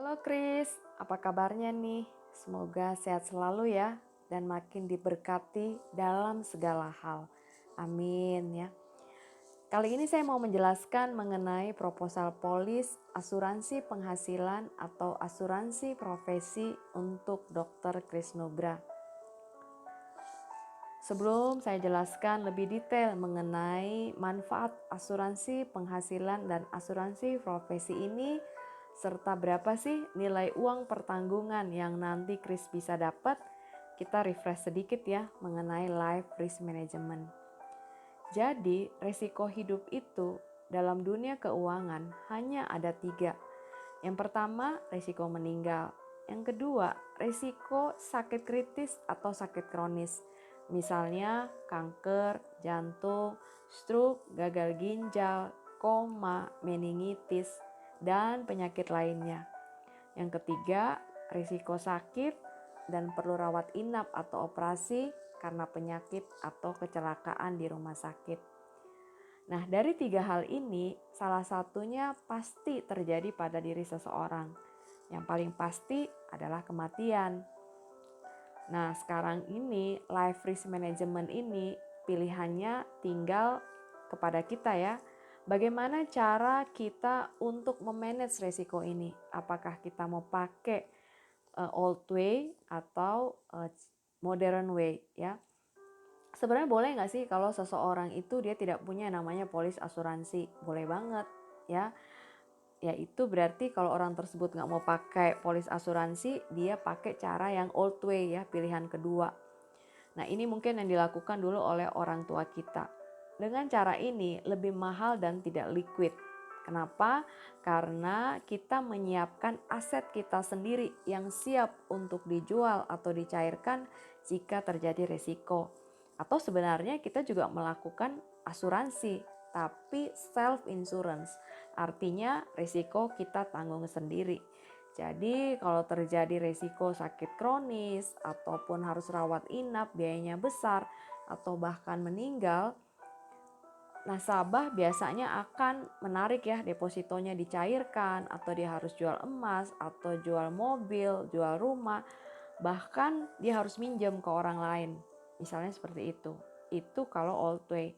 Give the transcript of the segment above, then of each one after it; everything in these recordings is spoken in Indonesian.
Halo Kris, apa kabarnya nih? Semoga sehat selalu ya dan makin diberkati dalam segala hal. Amin ya. Kali ini saya mau menjelaskan mengenai proposal polis asuransi penghasilan atau asuransi profesi untuk Dr. Kris Nugra. Sebelum saya jelaskan lebih detail mengenai manfaat asuransi penghasilan dan asuransi profesi ini, serta berapa sih nilai uang pertanggungan yang nanti Kris bisa dapat, kita refresh sedikit ya mengenai life risk management. Jadi resiko hidup itu dalam dunia keuangan hanya ada 3. Yang pertama resiko meninggal. Yang kedua resiko sakit kritis atau sakit kronis. Misalnya kanker, jantung, stroke, gagal ginjal, koma, meningitis, dan penyakit lainnya. Yang ketiga, risiko sakit dan perlu rawat inap atau operasi karena penyakit atau kecelakaan di rumah sakit. Nah, dari 3 hal ini, salah satunya pasti terjadi pada diri seseorang. Yang paling pasti adalah kematian. Nah, sekarang ini life risk management ini pilihannya tinggal kepada kita ya. Bagaimana cara kita untuk memanage resiko ini? Apakah kita mau pakai old way atau modern way ya? Sebenarnya boleh nggak sih kalau seseorang itu dia tidak punya namanya polis asuransi? Boleh banget ya. Ya itu berarti kalau orang tersebut nggak mau pakai polis asuransi, dia pakai cara yang old way ya, pilihan kedua. Nah ini mungkin yang dilakukan dulu oleh orang tua kita. Dengan cara ini lebih mahal dan tidak liquid. Kenapa? Karena kita menyiapkan aset kita sendiri yang siap untuk dijual atau dicairkan jika terjadi resiko. Atau sebenarnya kita juga melakukan asuransi, tapi self insurance. Artinya risiko kita tanggung sendiri. Jadi kalau terjadi risiko sakit kronis ataupun harus rawat inap, biayanya besar atau bahkan meninggal, nasabah biasanya akan menarik ya depositonya dicairkan, atau dia harus jual emas atau jual mobil, jual rumah, bahkan dia harus minjem ke orang lain. Misalnya seperti itu. Itu kalau old way.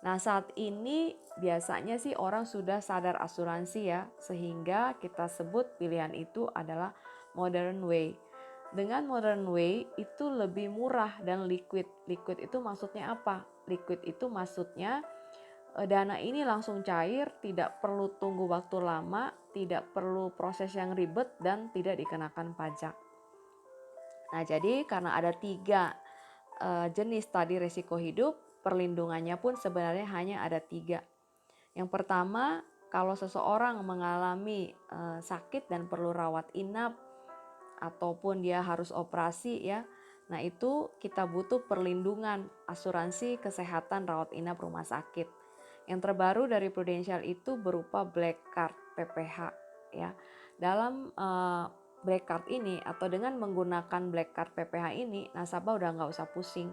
Nah saat ini biasanya sih orang sudah sadar asuransi ya, sehingga kita sebut pilihan itu adalah modern way. Dengan modern way itu lebih murah dan liquid. Liquid itu maksudnya apa? Liquid itu maksudnya dana ini langsung cair, tidak perlu tunggu waktu lama, tidak perlu proses yang ribet, dan tidak dikenakan pajak. Nah jadi karena ada 3 jenis tadi resiko hidup, perlindungannya pun sebenarnya hanya ada 3. Yang pertama, kalau seseorang mengalami sakit dan perlu rawat inap ataupun dia harus operasi ya, nah itu kita butuh perlindungan asuransi kesehatan rawat inap rumah sakit. Yang terbaru dari Prudential itu berupa Black Card PPH ya. Dalam Black Card ini atau dengan menggunakan Black Card PPH ini, nasabah udah nggak usah pusing.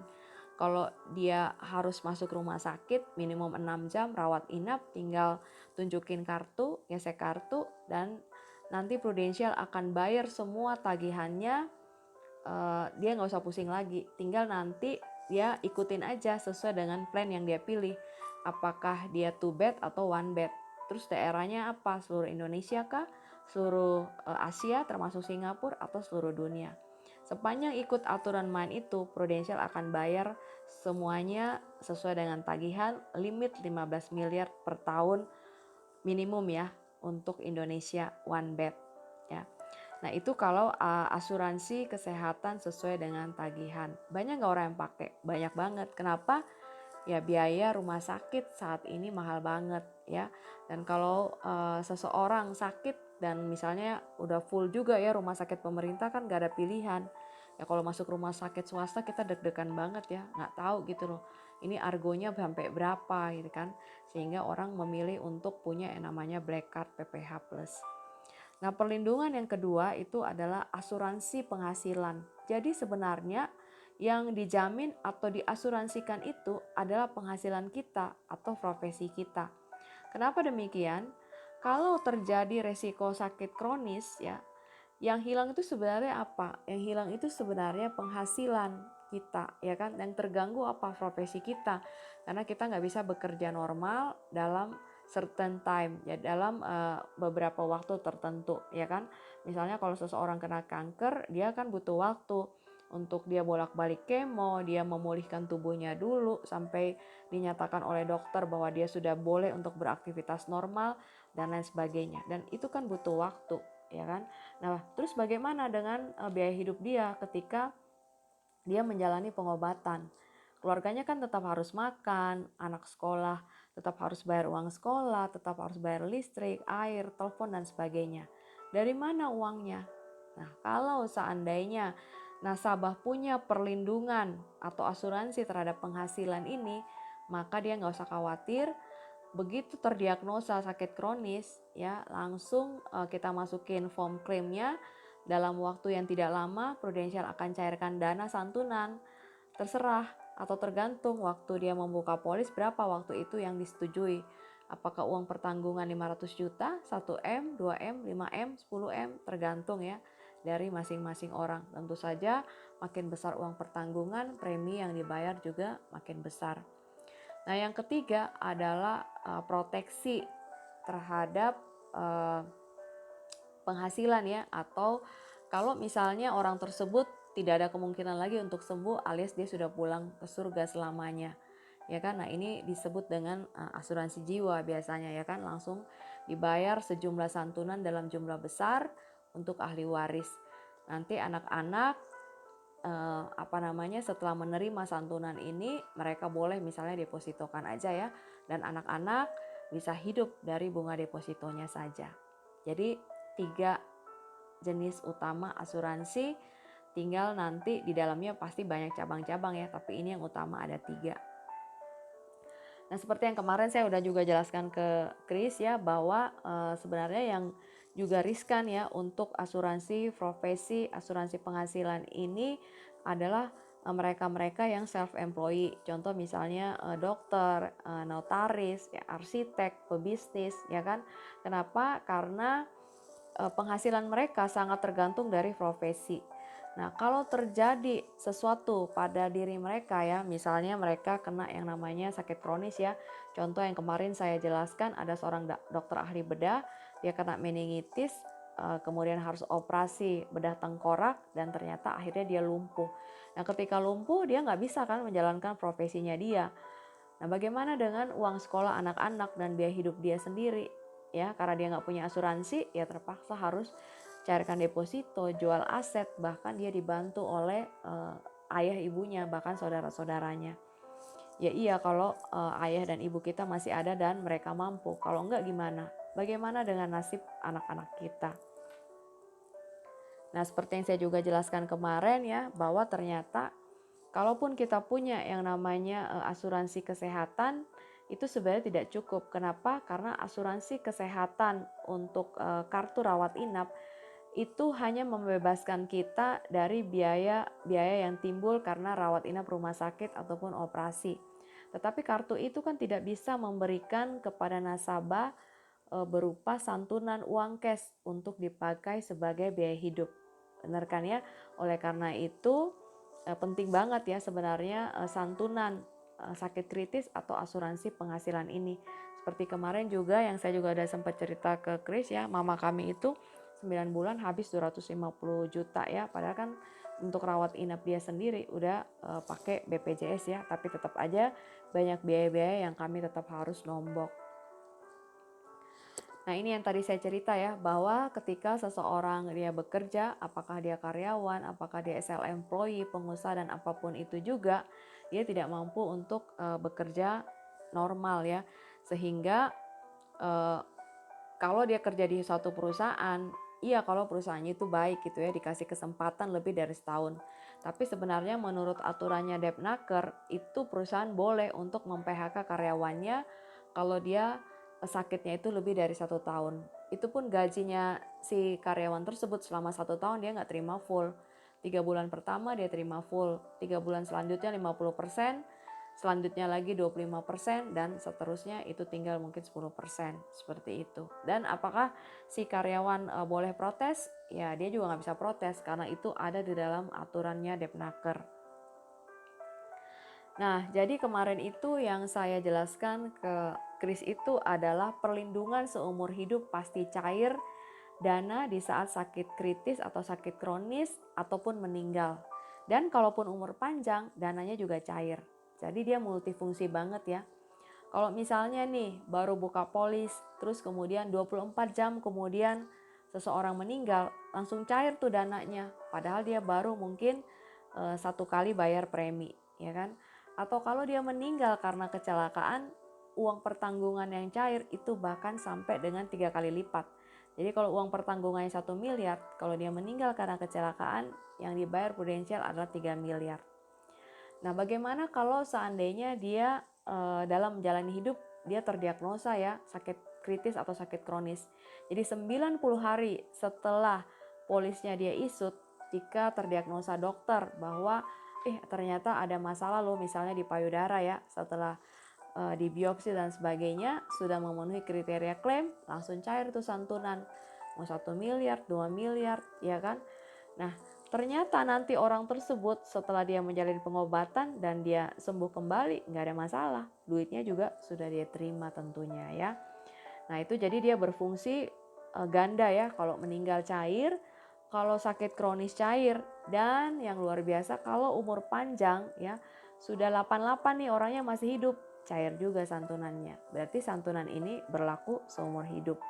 Kalau dia harus masuk rumah sakit minimum 6 jam rawat inap, tinggal tunjukin kartu, gesek kartu, dan nanti Prudential akan bayar semua tagihannya. Dia nggak usah pusing lagi, tinggal nanti dia ikutin aja sesuai dengan plan yang dia pilih. Apakah dia 2 bed atau 1 bed, terus daerahnya apa, seluruh Indonesia kah, seluruh Asia termasuk Singapura, atau seluruh dunia. Sepanjang ikut aturan main itu, Prudential akan bayar semuanya sesuai dengan tagihan, limit 15 miliar per tahun minimum ya untuk Indonesia 1 bed ya. Nah itu kalau asuransi kesehatan sesuai dengan tagihan. Banyak nggak orang yang pakai? Banyak banget. Kenapa? Ya biaya rumah sakit saat ini mahal banget ya. Dan kalau seseorang sakit dan misalnya udah full juga ya rumah sakit pemerintah, kan gak ada pilihan. Ya kalau masuk rumah sakit swasta kita deg-degan banget ya, nggak tahu gitu loh. Ini argonya sampai berapa gitu kan. Sehingga orang memilih untuk punya yang namanya Black Card PPH Plus. Nah, perlindungan yang kedua itu adalah asuransi penghasilan. Jadi sebenarnya yang dijamin atau diasuransikan itu adalah penghasilan kita atau profesi kita. Kenapa demikian? Kalau terjadi resiko sakit kronis ya, Yang hilang itu sebenarnya apa? Yang hilang itu sebenarnya penghasilan kita, ya kan? Yang terganggu apa? Profesi kita, karena kita nggak bisa bekerja normal dalam certain time, ya dalam beberapa waktu tertentu, ya kan? Misalnya kalau seseorang kena kanker, dia kan butuh waktu untuk dia bolak-balik kemo, dia memulihkan tubuhnya dulu sampai dinyatakan oleh dokter bahwa dia sudah boleh untuk beraktivitas normal dan lain sebagainya. Dan itu kan butuh waktu, ya kan? Nah, terus bagaimana dengan biaya hidup dia ketika dia menjalani pengobatan? Keluarganya kan tetap harus makan, anak sekolah tetap harus bayar uang sekolah, tetap harus bayar listrik, air, telepon, dan sebagainya. Dari mana uangnya? Nah, kalau seandainya nasabah punya perlindungan atau asuransi terhadap penghasilan ini, maka dia nggak usah khawatir. Begitu terdiagnosa sakit kronis, ya langsung kita masukin form klaimnya. Dalam waktu yang tidak lama, Prudential akan cairkan dana santunan. Terserah atau tergantung waktu dia membuka polis berapa waktu itu yang disetujui. Apakah uang pertanggungan 500 juta, 1M, 2M, 5M, 10M, tergantung ya dari masing-masing orang. Tentu saja makin besar uang pertanggungan, premi yang dibayar juga makin besar. Nah, yang ketiga adalah proteksi terhadap penghasilan ya, atau kalau misalnya orang tersebut tidak ada kemungkinan lagi untuk sembuh alias dia sudah pulang ke surga selamanya. Ya kan? Nah, ini disebut dengan asuransi jiwa biasanya, ya kan? Langsung dibayar sejumlah santunan dalam jumlah besar untuk ahli waris. Nanti anak-anak setelah menerima santunan ini, mereka boleh misalnya depositokan aja ya, dan anak-anak bisa hidup dari bunga depositonya saja. Jadi 3 jenis utama asuransi, tinggal nanti di dalamnya pasti banyak cabang-cabang ya, tapi ini yang utama ada 3. Nah, seperti yang kemarin saya udah juga jelaskan ke Chris ya, bahwa sebenarnya yang juga riskan ya untuk asuransi profesi, asuransi penghasilan ini adalah mereka-mereka yang self-employed. Contoh misalnya dokter, notaris, ya, arsitek, pebisnis, ya kan. Kenapa? Karena penghasilan mereka sangat tergantung dari profesi. Nah, kalau terjadi sesuatu pada diri mereka ya, misalnya mereka kena yang namanya sakit kronis ya. Contoh yang kemarin saya jelaskan, ada seorang dokter ahli bedah, dia kena meningitis, kemudian harus operasi bedah tengkorak dan ternyata akhirnya dia lumpuh. Nah, ketika lumpuh dia nggak bisa kan menjalankan profesinya dia. Nah, bagaimana dengan uang sekolah anak-anak dan biaya hidup dia sendiri? Ya, karena dia nggak punya asuransi, ya terpaksa harus carikan deposito, jual aset, bahkan dia dibantu oleh ayah ibunya, bahkan saudara-saudaranya. Ya iya, kalau ayah dan ibu kita masih ada dan mereka mampu. Kalau enggak gimana? Bagaimana dengan nasib anak-anak kita? Nah, seperti yang saya juga jelaskan kemarin ya, bahwa ternyata kalaupun kita punya yang namanya asuransi kesehatan, itu sebenarnya tidak cukup. Kenapa? Karena asuransi kesehatan untuk kartu rawat inap itu hanya membebaskan kita dari biaya yang timbul karena rawat inap rumah sakit ataupun operasi. Tetapi kartu itu kan tidak bisa memberikan kepada nasabah berupa santunan uang cash untuk dipakai sebagai biaya hidup. Benar kan ya? Oleh karena itu penting banget ya sebenarnya santunan sakit kritis atau asuransi penghasilan ini. Seperti kemarin juga yang saya juga ada sempat cerita ke Chris ya, mama kami itu 9 bulan habis 250 juta ya, padahal kan untuk rawat inap dia sendiri udah pakai BPJS ya, tapi tetap aja banyak biaya-biaya yang kami tetap harus nombok. Nah, ini yang tadi saya cerita ya, bahwa ketika seseorang dia bekerja, apakah dia karyawan, apakah dia SL employee, pengusaha dan apapun itu juga, dia tidak mampu untuk bekerja normal ya. Sehingga kalau dia kerja di suatu perusahaan, iya kalau perusahaannya itu baik gitu ya, dikasih kesempatan lebih dari setahun. Tapi sebenarnya menurut aturannya Depnaker, itu perusahaan boleh untuk mem-PHK karyawannya kalau dia sakitnya itu lebih dari 1 tahun. Itu pun gajinya si karyawan tersebut selama 1 tahun dia nggak terima full. 3 bulan pertama dia terima full, 3 bulan selanjutnya 50%, selanjutnya lagi 25% dan seterusnya itu tinggal mungkin 10% seperti itu. Dan apakah si karyawan boleh protes? Ya dia juga nggak bisa protes karena itu ada di dalam aturannya Depnaker. Nah, jadi kemarin itu yang saya jelaskan ke Kris itu adalah perlindungan seumur hidup pasti cair, dana di saat sakit kritis atau sakit kronis ataupun meninggal. Dan kalaupun umur panjang, dananya juga cair. Jadi dia multifungsi banget ya. Kalau misalnya nih baru buka polis, terus kemudian 24 jam kemudian seseorang meninggal, langsung cair tuh dananya. Padahal dia baru mungkin 1 kali bayar premi, ya kan? Atau kalau dia meninggal karena kecelakaan, uang pertanggungan yang cair itu bahkan sampai dengan 3 kali lipat. Jadi kalau uang pertanggungannya 1 miliar, kalau dia meninggal karena kecelakaan, yang dibayar prudensial adalah 3 miliar. Nah, bagaimana kalau seandainya dia dalam menjalani hidup dia terdiagnosa ya sakit kritis atau sakit kronis. Jadi 90 hari setelah polisnya dia isut, jika terdiagnosa dokter bahwa ternyata ada masalah loh misalnya di payudara ya, setelah di biopsi dan sebagainya sudah memenuhi kriteria klaim, langsung cair tuh santunan. Mau 1 miliar, 2 miliar, ya kan? Nah, ternyata nanti orang tersebut setelah dia menjalani pengobatan dan dia sembuh kembali, nggak ada masalah. Duitnya juga sudah dia terima tentunya ya. Nah itu jadi dia berfungsi ganda ya, kalau meninggal cair, kalau sakit kronis cair, dan yang luar biasa kalau umur panjang ya, sudah 88 nih orangnya masih hidup, cair juga santunannya. Berarti santunan ini berlaku seumur hidup.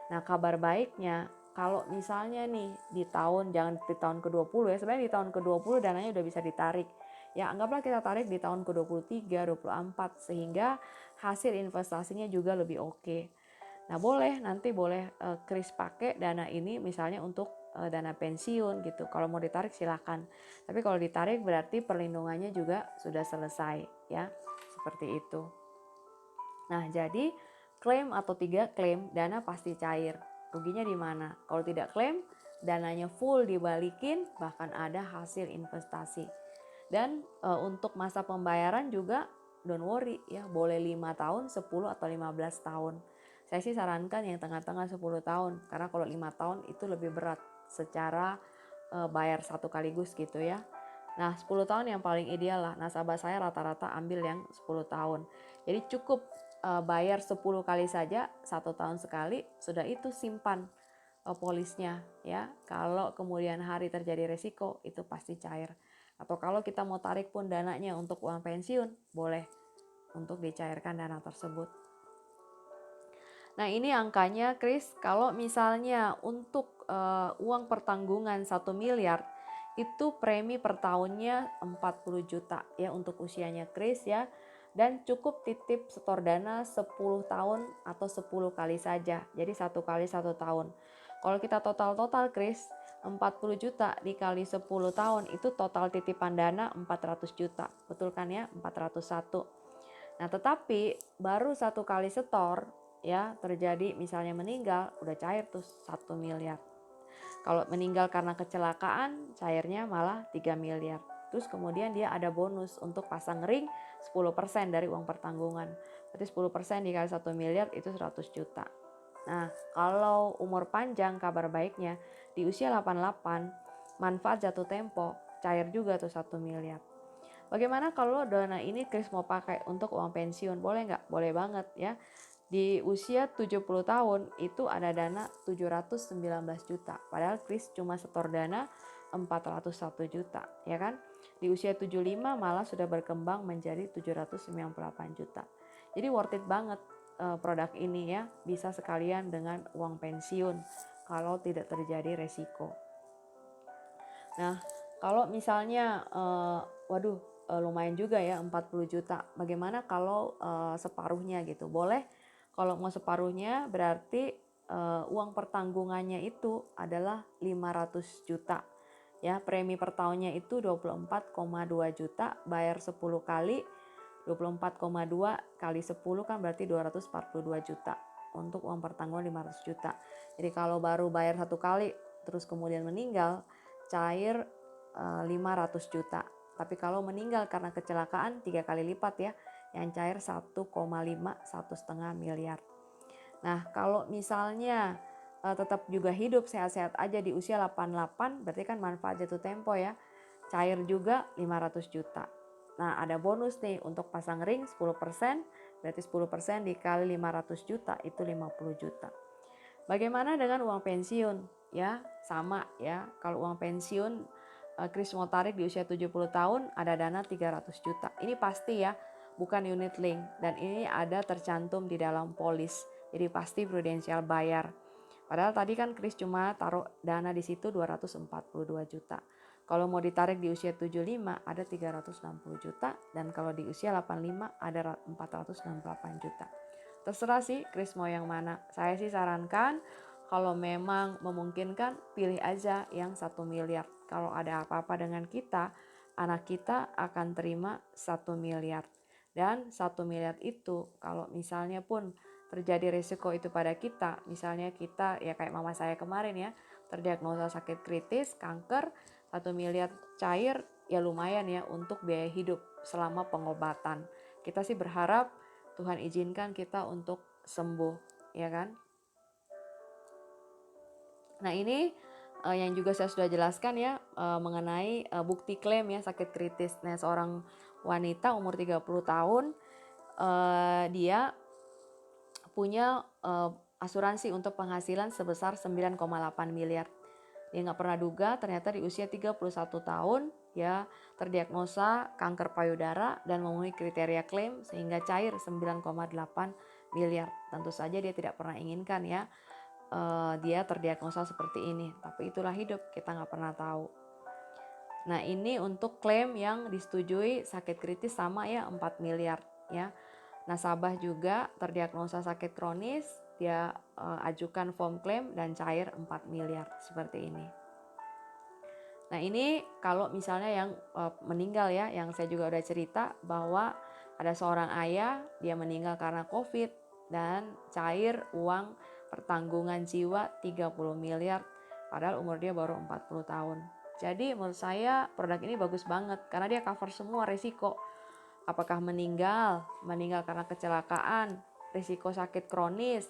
Nah kabar baiknya kalau misalnya nih di tahun, jangan di tahun ke-20 ya, sebenarnya di tahun ke-20 dananya udah bisa ditarik. Ya anggaplah kita tarik di tahun ke-23, 24 sehingga hasil investasinya juga lebih oke. Nah nanti boleh Kris pakai dana ini misalnya untuk dana pensiun gitu. Kalau mau ditarik silakan. Tapi kalau ditarik berarti perlindungannya juga sudah selesai ya. Seperti itu. Nah jadi klaim atau tidak klaim dana pasti cair. Ruginya di mana? Kalau tidak klaim dananya full dibalikin, bahkan ada hasil investasi. Dan untuk masa pembayaran juga don't worry ya, boleh 5 tahun, 10 atau 15 tahun. Saya sih sarankan yang tengah-tengah 10 tahun, karena kalau 5 tahun itu lebih berat secara bayar satu kaligus gitu ya. Nah 10 tahun yang paling ideal lah, nasabah saya rata-rata ambil yang 10 tahun. Jadi cukup bayar 10 kali saja, 1 tahun sekali, sudah itu simpan polisnya ya. Kalau kemudian hari terjadi resiko itu pasti cair. Atau kalau kita mau tarik pun dananya untuk uang pensiun, boleh untuk dicairkan dana tersebut. Nah ini angkanya Kris, kalau misalnya untuk uang pertanggungan 1 miliar, itu premi per tahunnya 40 juta ya untuk usianya Kris ya. Dan cukup titip setor dana 10 tahun atau 10 kali saja, jadi 1 kali 1 tahun. Kalau kita total Kris, 40 juta dikali 10 tahun itu total titipan dana 400 juta. Betul kan ya? 401. Nah, tetapi baru 1 kali setor ya terjadi misalnya meninggal, udah cair tuh 1 miliar. Kalau meninggal karena kecelakaan, cairnya malah 3 miliar. Terus kemudian dia ada bonus untuk pasang ring 10% dari uang pertanggungan. Berarti 10% dikali 1 miliar itu 100 juta. Nah, kalau umur panjang kabar baiknya di usia 88, manfaat jatuh tempo, cair juga tuh 1 miliar. Bagaimana kalau dana ini Kris mau pakai untuk uang pensiun? Boleh nggak? Boleh banget ya. Di usia 70 tahun itu ada dana 719 juta. Padahal Kris cuma setor dana 401 juta, ya kan? Di usia 75 malah sudah berkembang menjadi 798 juta. Jadi worth it banget produk ini ya. Bisa sekalian dengan uang pensiun kalau tidak terjadi resiko. Nah, kalau misalnya lumayan juga ya 40 juta. Bagaimana kalau separuhnya gitu? Boleh. Kalau mau separuhnya berarti uang pertanggungannya itu adalah 500 juta. Ya, premi per tahunnya itu 24,2 juta, bayar 10 kali. 24,2 kali 10 kan berarti 242 juta untuk uang pertanggungan 500 juta. Jadi kalau baru bayar 1 kali terus kemudian meninggal, cair 500 juta Tapi kalau meninggal karena kecelakaan 3 kali lipat ya, yang cair 1,5, 1,5 miliar. Nah, kalau misalnya tetap juga hidup sehat-sehat aja di usia 88, berarti kan manfaat jatuh tempo ya. Cair juga 500 juta. Nah, ada bonus nih untuk pasang ring 10%, berarti 10% dikali 500 juta itu 50 juta. Bagaimana dengan uang pensiun? Ya, sama ya. Kalau uang pensiun Kris mau tarik di usia 70 tahun ada dana 300 juta. Ini pasti ya, bukan unit link dan ini ada tercantum di dalam polis. Jadi pasti prudensial bayar. Padahal tadi kan Kris cuma taruh dana di situ 242 juta. Kalau mau ditarik di usia 75 ada 360 juta dan kalau di usia 85 ada 468 juta. Terserah sih Kris mau yang mana. Saya sih sarankan kalau memang memungkinkan pilih aja yang 1 miliar. Kalau ada apa-apa dengan kita, anak kita akan terima 1 miliar. Dan 1 miliar itu kalau misalnya pun terjadi risiko itu pada kita, misalnya kita ya kayak mama saya kemarin ya, terdiagnosa sakit kritis, kanker, 1 miliar cair ya lumayan ya untuk biaya hidup selama pengobatan. Kita sih berharap Tuhan izinkan kita untuk sembuh, ya kan? Nah ini yang juga saya sudah jelaskan ya mengenai bukti klaim ya sakit kritis. Nah seorang wanita umur 30 tahun dia punya asuransi untuk penghasilan sebesar 9,8 miliar. Dia nggak pernah duga ternyata di usia 31 tahun ya terdiagnosa kanker payudara dan memenuhi kriteria klaim sehingga cair 9,8 miliar. Tentu saja dia tidak pernah inginkan ya dia terdiagnosa seperti ini. Tapi itulah hidup, kita nggak pernah tahu. Nah ini untuk klaim yang disetujui sakit kritis sama ya 4 miliar ya. Nasabah juga terdiagnosa sakit kronis, dia ajukan form klaim dan cair 4 miliar seperti ini. Nah ini kalau misalnya yang meninggal ya, yang saya juga udah cerita bahwa ada seorang ayah, dia meninggal karena COVID dan cair uang pertanggungan jiwa 30 miliar, padahal umur dia baru 40 tahun. Jadi menurut saya produk ini bagus banget karena dia cover semua risiko. Apakah meninggal karena kecelakaan, risiko sakit kronis,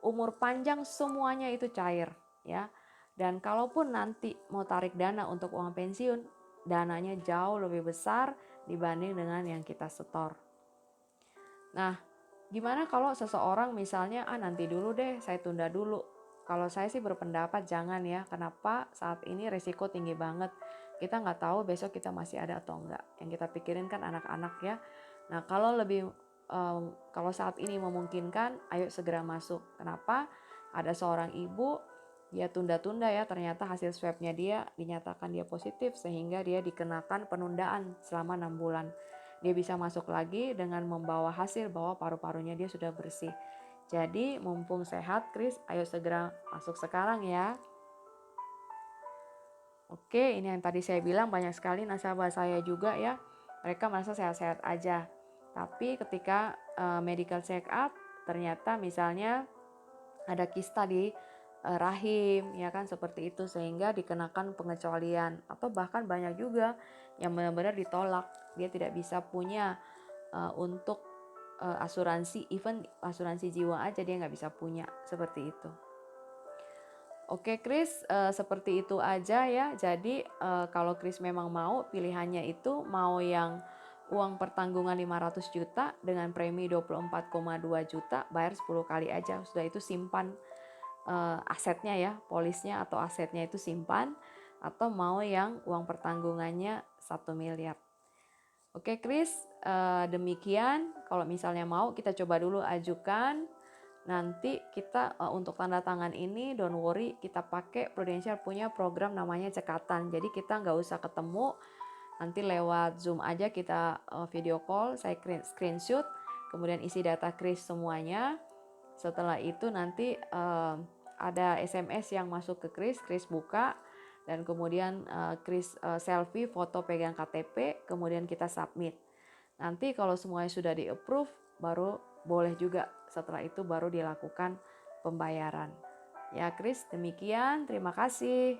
umur panjang semuanya itu cair ya. Dan kalaupun nanti mau tarik dana untuk uang pensiun, dananya jauh lebih besar dibanding dengan yang kita setor. Nah, gimana kalau seseorang misalnya nanti dulu deh, saya tunda dulu. Kalau saya sih berpendapat jangan ya. Kenapa? Saat ini risiko tinggi banget. Kita nggak tahu besok kita masih ada atau enggak. Yang kita pikirin kan anak-anak ya. Nah kalau kalau saat ini memungkinkan, ayo segera masuk. Kenapa? Ada seorang ibu, dia tunda-tunda ya. Ternyata hasil swabnya dia dinyatakan dia positif sehingga dia dikenakan penundaan selama 6 bulan. Dia bisa masuk lagi dengan membawa hasil bahwa paru-parunya dia sudah bersih. Jadi mumpung sehat, Kris, ayo segera masuk sekarang ya. Oke, ini yang tadi saya bilang banyak sekali nasabah saya juga ya. Mereka merasa sehat-sehat aja. Tapi ketika medical check up, ternyata misalnya ada kista di rahim, ya kan seperti itu sehingga dikenakan pengecualian atau bahkan banyak juga yang benar-benar ditolak. Dia tidak bisa punya untuk asuransi, even asuransi jiwa aja dia nggak bisa punya seperti itu. Oke Kris, seperti itu aja ya. Jadi kalau Kris memang mau pilihannya itu mau yang uang pertanggungan 500 juta dengan premi 24,2 juta, bayar 10 kali aja. Sudah itu simpan asetnya ya, polisnya atau asetnya itu simpan, atau mau yang uang pertanggungannya 1 miliar. Oke Kris, demikian. Kalau misalnya mau kita coba dulu ajukan. Nanti kita untuk tanda tangan ini don't worry, kita pakai Prudential punya program namanya cekatan. Jadi kita nggak usah ketemu, nanti lewat Zoom aja kita video call, saya screenshot, kemudian isi data Kris semuanya. Setelah itu nanti ada SMS yang masuk ke Kris buka, dan kemudian Kris selfie foto pegang KTP, kemudian kita submit. Nanti kalau semuanya sudah di approve, baru boleh juga setelah itu baru dilakukan pembayaran. Ya Kris, demikian. Terima kasih.